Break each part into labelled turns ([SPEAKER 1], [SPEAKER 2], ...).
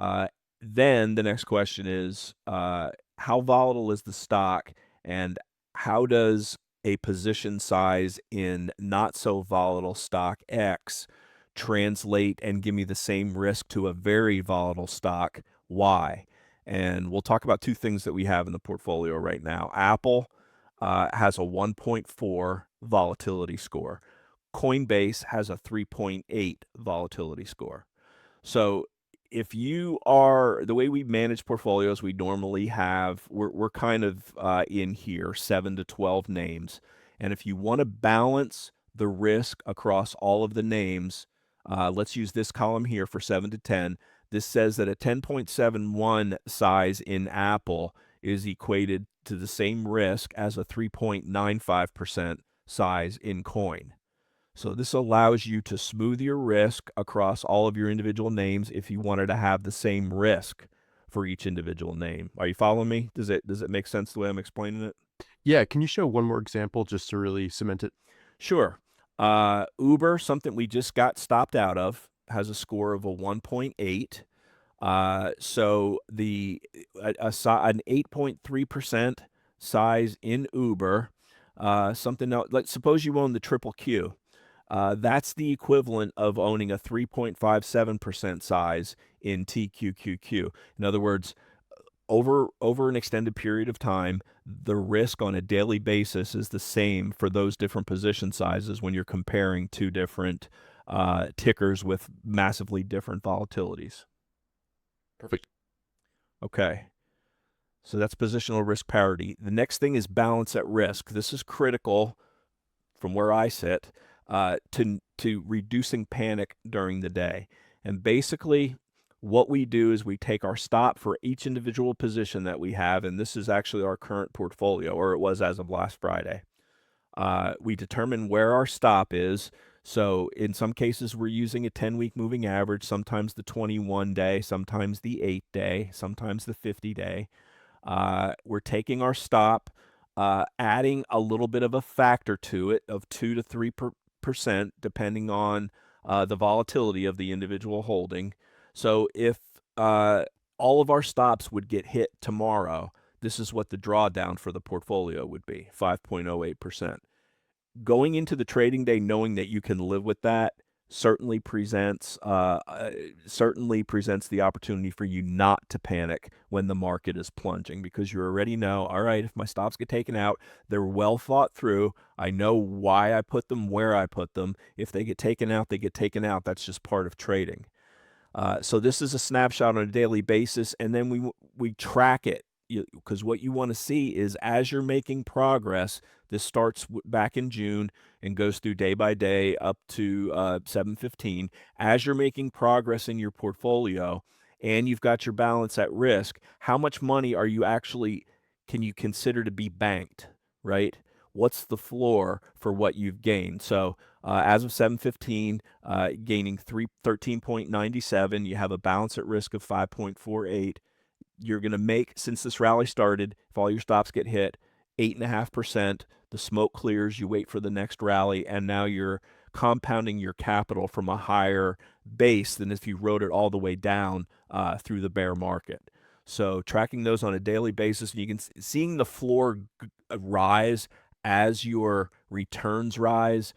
[SPEAKER 1] Uh, then the next question is, how volatile is the stock, and how does a position size in not so volatile stock X translate and give me the same risk to a very volatile stock Y? And we'll talk about two things that we have in the portfolio right now. Apple has a 1.4 volatility score. Coinbase has a 3.8 volatility score. So if you are the way we manage portfolios, we normally have we're kind of in here 7 to 12 names, and if you want to balance the risk across all of the names, let's use this column here for 7 to 10. This says that a 10.71 size in Apple is equated to the same risk as a 3.95% size in coin. So this allows you to smooth your risk across all of your individual names if you wanted to have the same risk for each individual name. Are you following me? Does it make sense the way I'm explaining it?
[SPEAKER 2] Yeah, can you show one more example just to really cement it?
[SPEAKER 1] Sure. Uber, something we just got stopped out of, has a score of a 1.8. So an 8.3% size in Uber, something else. Let's suppose you own the triple Q. That's the equivalent of owning a 3.57% size in TQQQ. In other words, over an extended period of time, the risk on a daily basis is the same for those different position sizes when you're comparing two different tickers with massively different volatilities.
[SPEAKER 2] Perfect.
[SPEAKER 1] Okay. So that's positional risk parity. The next thing is balance at risk. This is critical from where I sit to reducing panic during the day. And basically, what we do is we take our stop for each individual position that we have, and this is actually our current portfolio, or it was as of last Friday. We determine where our stop is. So in some cases, we're using a 10-week moving average, sometimes the 21-day, sometimes the 8-day, sometimes the 50-day. We're taking our stop, adding a little bit of a factor to it of 2 to 3% depending on the volatility of the individual holding. So if all of our stops would get hit tomorrow, this is what the drawdown for the portfolio would be, 5.08%. Going into the trading day knowing that you can live with that certainly presents the opportunity for you not to panic when the market is plunging, because you already know, all right, if my stops get taken out, they're well thought through. I know why I put them where I put them. If they get taken out, they get taken out. That's just part of trading. So this is a snapshot on a daily basis, and then we track it, because what you want to see is as you're making progress. This starts back in June and goes through day by day up to 7/15. As you're making progress in your portfolio and you've got your balance at risk, how much money are you actually can you consider to be banked, right? What's the floor for what you've gained? So as of 7/15, gaining 13.97, you have a balance at risk of 5.48. You're going to make, since this rally started, if all your stops get hit, 8.5%. The smoke clears, you wait for the next rally, and now you're compounding your capital from a higher base than if you rode it all the way down through the bear market. So tracking those on a daily basis, and you can seeing the floor rise as your returns rise.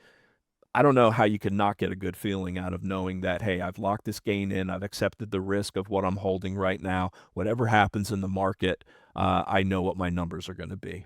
[SPEAKER 1] I don't know how you could not get a good feeling out of knowing that, hey, I've locked this gain in. I've accepted the risk of what I'm holding right now. Whatever happens in the market, I know what my numbers are going to be.